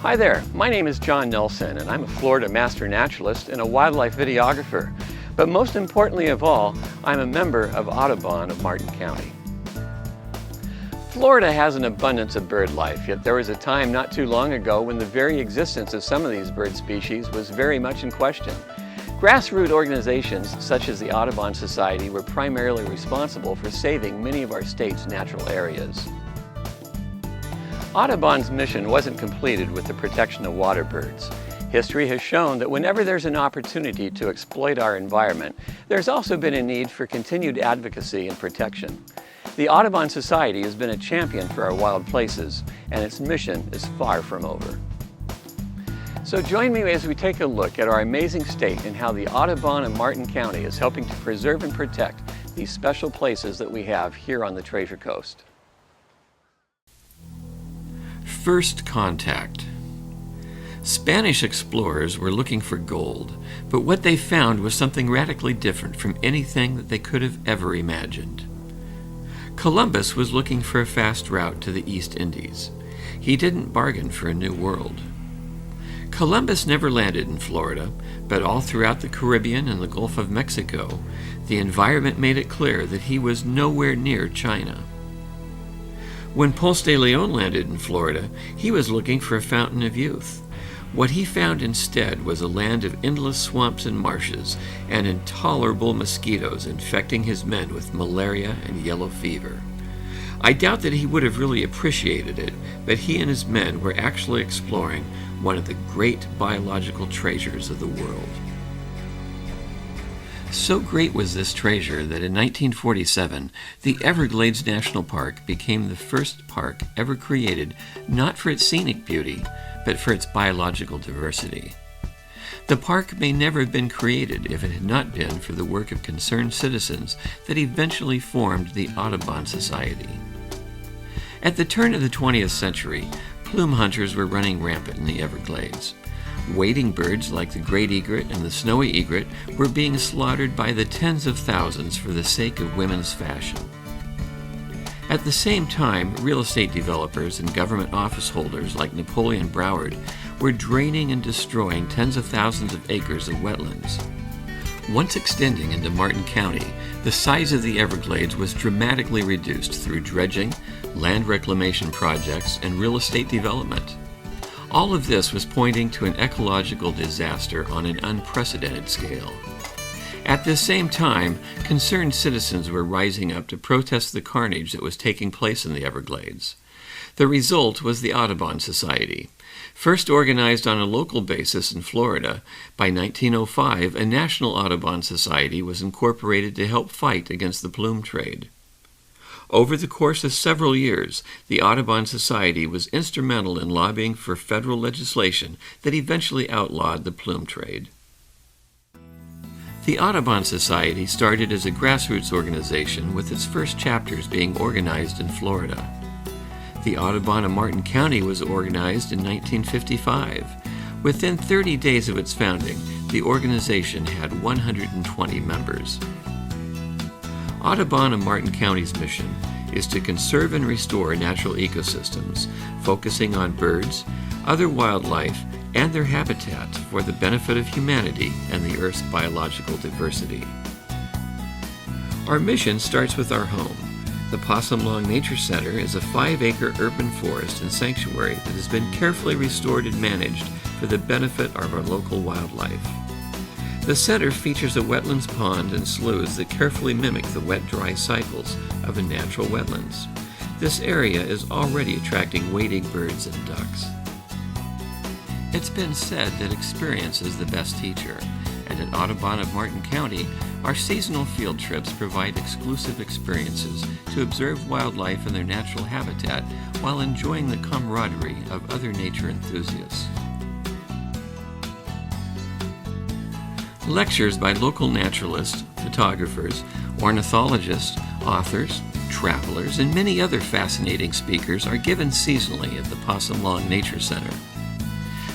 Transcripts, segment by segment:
Hi there, my name is John Nelson and I'm a Florida master naturalist and a wildlife videographer. But most importantly of all, I'm a member of Audubon of Martin County. Florida has an abundance of bird life, yet there was a time not too long ago when the very existence of some of these bird species was very much in question. Grassroots organizations such as the Audubon Society were primarily responsible for saving many of our state's natural areas. Audubon's mission wasn't completed with the protection of water birds. History has shown that whenever there's an opportunity to exploit our environment, there's also been a need for continued advocacy and protection. The Audubon Society has been a champion for our wild places, and its mission is far from over. So join me as we take a look at our amazing state and how the Audubon of Martin County is helping to preserve and protect these special places that we have here on the Treasure Coast. First contact. Spanish explorers were looking for gold, but what they found was something radically different from anything that they could have ever imagined. Columbus was looking for a fast route to the East Indies. He didn't bargain for a new world. Columbus never landed in Florida, but all throughout the Caribbean and the Gulf of Mexico, the environment made it clear that he was nowhere near China. When Ponce de Leon landed in Florida, he was looking for a fountain of youth. What he found instead was a land of endless swamps and marshes and intolerable mosquitoes infecting his men with malaria and yellow fever. I doubt that he would have really appreciated it, but he and his men were actually exploring one of the great biological treasures of the world. So great was this treasure that in 1947, the Everglades National Park became the first park ever created not for its scenic beauty, but for its biological diversity. The park may never have been created if it had not been for the work of concerned citizens that eventually formed the Audubon Society. At the turn of the 20th century, plume hunters were running rampant in the Everglades. Wading birds like the great egret and the snowy egret were being slaughtered by the tens of thousands for the sake of women's fashion. At the same time, real estate developers and government office holders like Napoleon Broward were draining and destroying tens of thousands of acres of wetlands. Once extending into Martin County, the size of the Everglades was dramatically reduced through dredging, land reclamation projects, and real estate development. All of this was pointing to an ecological disaster on an unprecedented scale. At the same time, concerned citizens were rising up to protest the carnage that was taking place in the Everglades. The result was the Audubon Society. First organized on a local basis in Florida, by 1905 a National Audubon Society was incorporated to help fight against the plume trade. Over the course of several years, the Audubon Society was instrumental in lobbying for federal legislation that eventually outlawed the plume trade. The Audubon Society started as a grassroots organization with its first chapters being organized in Florida. The Audubon of Martin County was organized in 1955. Within 30 days of its founding, the organization had 120 members. Audubon of Martin County's mission is to conserve and restore natural ecosystems, focusing on birds, other wildlife, and their habitat for the benefit of humanity and the Earth's biological diversity. Our mission starts with our home. The Possum Lawn Nature Center is a 5-acre urban forest and sanctuary that has been carefully restored and managed for the benefit of our local wildlife. The center features a wetlands pond and sloughs that carefully mimic the wet-dry cycles of a natural wetlands. This area is already attracting wading birds and ducks. It's been said that experience is the best teacher, and at Audubon of Martin County, our seasonal field trips provide exclusive experiences to observe wildlife in their natural habitat while enjoying the camaraderie of other nature enthusiasts. Lectures by local naturalists, photographers, ornithologists, authors, travelers, and many other fascinating speakers are given seasonally at the Possum Lawn Nature Center.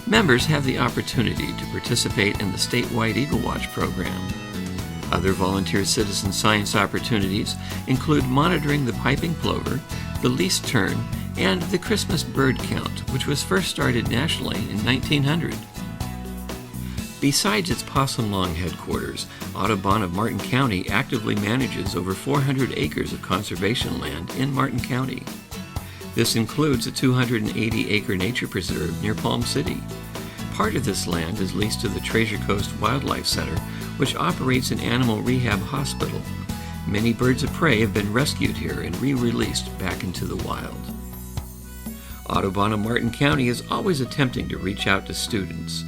Members have the opportunity to participate in the statewide Eagle Watch program. Other volunteer citizen science opportunities include monitoring the piping plover, the least tern, and the Christmas bird count, which was first started nationally in 1900. Besides its Possum Lawn headquarters, Audubon of Martin County actively manages over 400 acres of conservation land in Martin County. This includes a 280-acre nature preserve near Palm City. Part of this land is leased to the Treasure Coast Wildlife Center, which operates an animal rehab hospital. Many birds of prey have been rescued here and re-released back into the wild. Audubon of Martin County is always attempting to reach out to students.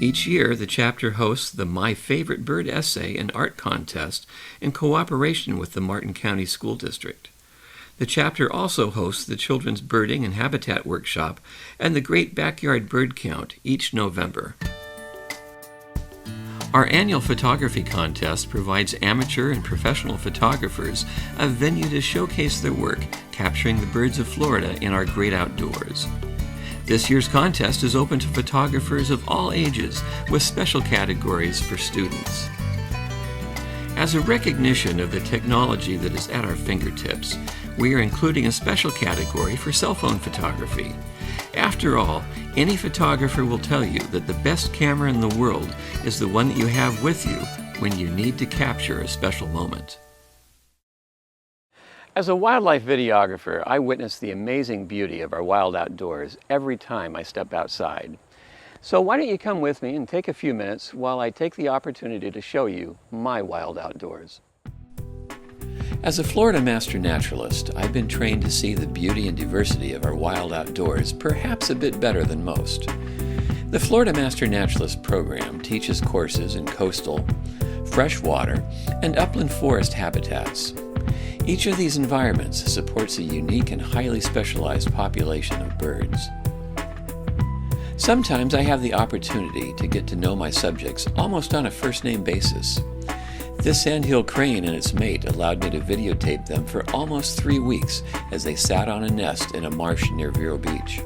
Each year, the chapter hosts the My Favorite Bird Essay and Art Contest in cooperation with the Martin County School District. The chapter also hosts the Children's Birding and Habitat Workshop and the Great Backyard Bird Count each November. Our annual photography contest provides amateur and professional photographers a venue to showcase their work capturing the birds of Florida in our great outdoors. This year's contest is open to photographers of all ages with special categories for students. As a recognition of the technology that is at our fingertips, we are including a special category for cell phone photography. After all, any photographer will tell you that the best camera in the world is the one that you have with you when you need to capture a special moment. As a wildlife videographer, I witness the amazing beauty of our wild outdoors every time I step outside. So why don't you come with me and take a few minutes while I take the opportunity to show you my wild outdoors. As a Florida master naturalist, I've been trained to see the beauty and diversity of our wild outdoors perhaps a bit better than most. The Florida Master Naturalist program teaches courses in coastal, freshwater, and upland forest habitats. Each of these environments supports a unique and highly specialized population of birds. Sometimes I have the opportunity to get to know my subjects almost on a first-name basis. This sandhill crane and its mate allowed me to videotape them for almost 3 weeks as they sat on a nest in a marsh near Vero Beach.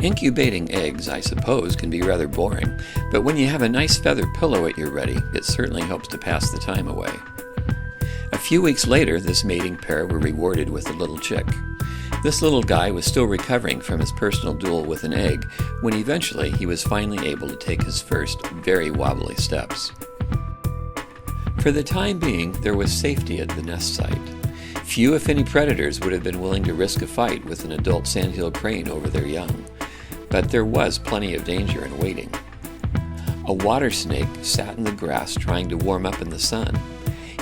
Incubating eggs, I suppose, can be rather boring, but when you have a nice feather pillow at your ready, it certainly helps to pass the time away. A few weeks later, this mating pair were rewarded with a little chick. This little guy was still recovering from his personal duel with an egg when eventually he was finally able to take his first very wobbly steps. For the time being, there was safety at the nest site. Few, if any, predators would have been willing to risk a fight with an adult sandhill crane over their young, but there was plenty of danger in waiting. A water snake sat in the grass trying to warm up in the sun.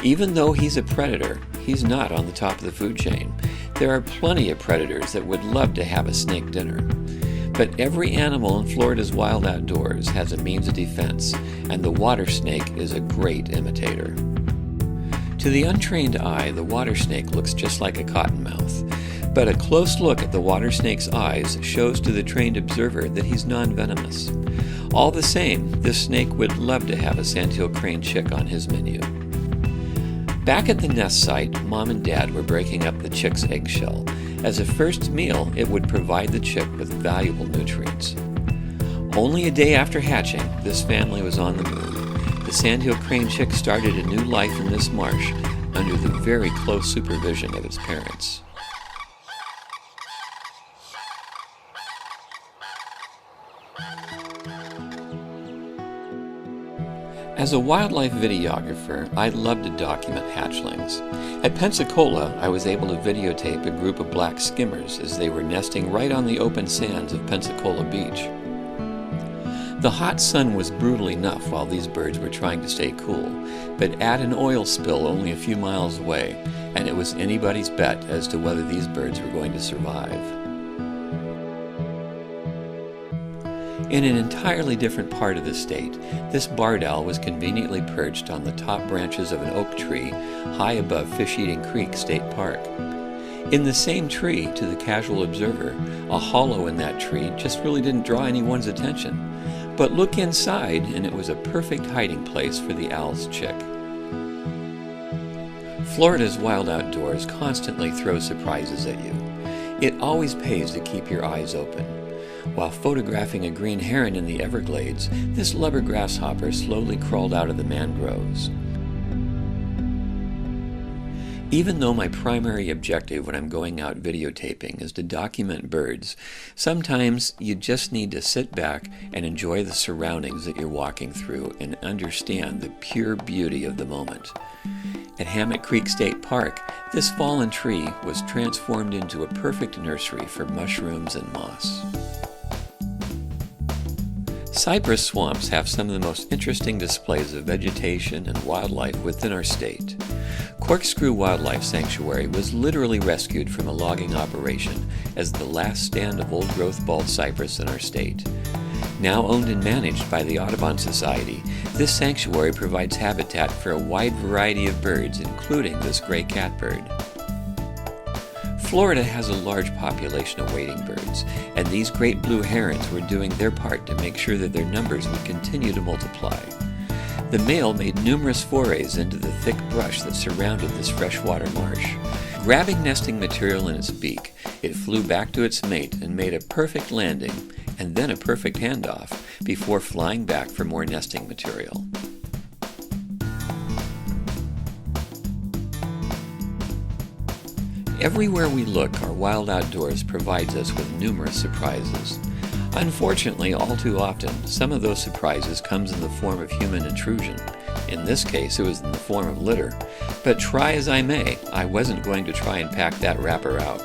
Even though he's a predator, he's not on the top of the food chain. There are plenty of predators that would love to have a snake dinner. But every animal in Florida's wild outdoors has a means of defense, and the water snake is a great imitator. To the untrained eye, the water snake looks just like a cottonmouth, but a close look at the water snake's eyes shows to the trained observer that he's non-venomous. All the same, this snake would love to have a sandhill crane chick on his menu. Back at the nest site, Mom and Dad were breaking up the chick's eggshell. As a first meal, it would provide the chick with valuable nutrients. Only a day after hatching, this family was on the move. The sandhill crane chick started a new life in this marsh under the very close supervision of its parents. As a wildlife videographer, I love to document hatchlings. At Pensacola, I was able to videotape a group of black skimmers as they were nesting right on the open sands of Pensacola Beach. The hot sun was brutal enough while these birds were trying to stay cool, but add an oil spill only a few miles away, and it was anybody's bet as to whether these birds were going to survive. In an entirely different part of the state, this barred owl was conveniently perched on the top branches of an oak tree high above Fish-Eating Creek State Park. In the same tree, to the casual observer, a hollow in that tree just really didn't draw anyone's attention. But look inside, and it was a perfect hiding place for the owl's chick. Florida's wild outdoors constantly throw surprises at you. It always pays to keep your eyes open. While photographing a green heron in the Everglades, this lubber grasshopper slowly crawled out of the mangroves. Even though my primary objective when I'm going out videotaping is to document birds, sometimes you just need to sit back and enjoy the surroundings that you're walking through and understand the pure beauty of the moment. At Hammock Creek State Park, this fallen tree was transformed into a perfect nursery for mushrooms and moss. Cypress swamps have some of the most interesting displays of vegetation and wildlife within our state. Corkscrew Wildlife Sanctuary was literally rescued from a logging operation as the last stand of old-growth bald cypress in our state. Now owned and managed by the Audubon Society, this sanctuary provides habitat for a wide variety of birds, including this gray catbird. Florida has a large population of wading birds, and these great blue herons were doing their part to make sure that their numbers would continue to multiply. The male made numerous forays into the thick brush that surrounded this freshwater marsh. Grabbing nesting material in its beak, it flew back to its mate and made a perfect landing, and then a perfect handoff, before flying back for more nesting material. Everywhere we look, our wild outdoors provides us with numerous surprises. Unfortunately, all too often, some of those surprises comes in the form of human intrusion. In this case, it was in the form of litter. But try as I may, I wasn't going to try and pack that wrapper out.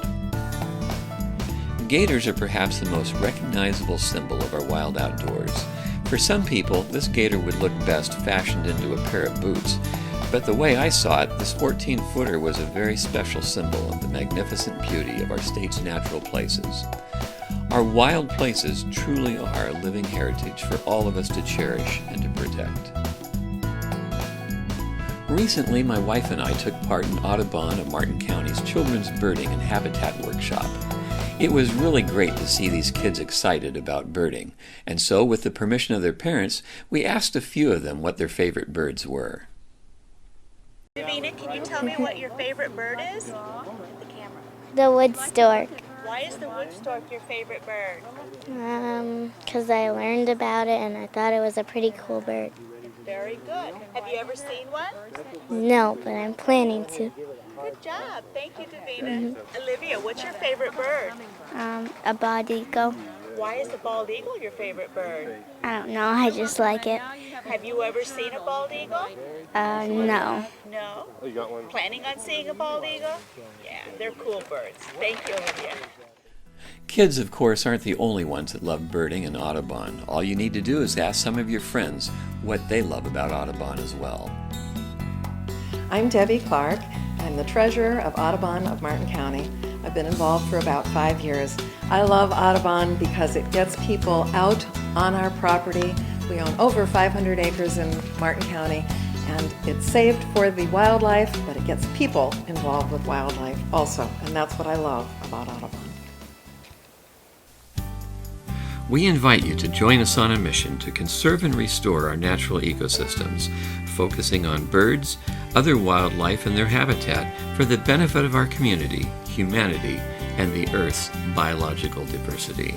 Gators are perhaps the most recognizable symbol of our wild outdoors. For some people, this gator would look best fashioned into a pair of boots. But the way I saw it, this 14-footer was a very special symbol of the magnificent beauty of our state's natural places. Our wild places truly are a living heritage for all of us to cherish and to protect. Recently, my wife and I took part in Audubon of Martin County's Children's Birding and Habitat Workshop. It was really great to see these kids excited about birding, and so, with the permission of their parents, we asked a few of them what their favorite birds were. Davina, can you tell me what your favorite bird is? The wood stork. Why is the wood stork your favorite bird? 'Cause I learned about it and I thought it was a pretty cool bird. Very good. Have you ever seen one? No, but I'm planning to. Good job. Thank you, Davina. Olivia, what's your favorite bird? A bald eagle. Why is the bald eagle your favorite bird? I don't know, I just like it. Have you ever seen a bald eagle? No. No? Planning on seeing a bald eagle? Yeah, they're cool birds. Thank you, Olivia. Kids, of course, aren't the only ones that love birding in Audubon. All you need to do is ask some of your friends what they love about Audubon as well. I'm Debbie Clark. I'm the treasurer of Audubon of Martin County. I've been involved for about 5 years. I love Audubon because it gets people out on our property. We own over 500 acres in Martin County, and it's saved for the wildlife, but it gets people involved with wildlife also, and that's what I love about Audubon. We invite you to join us on a mission to conserve and restore our natural ecosystems, focusing on birds, other wildlife, and their habitat for the benefit of our community, humanity, and the Earth's biological diversity.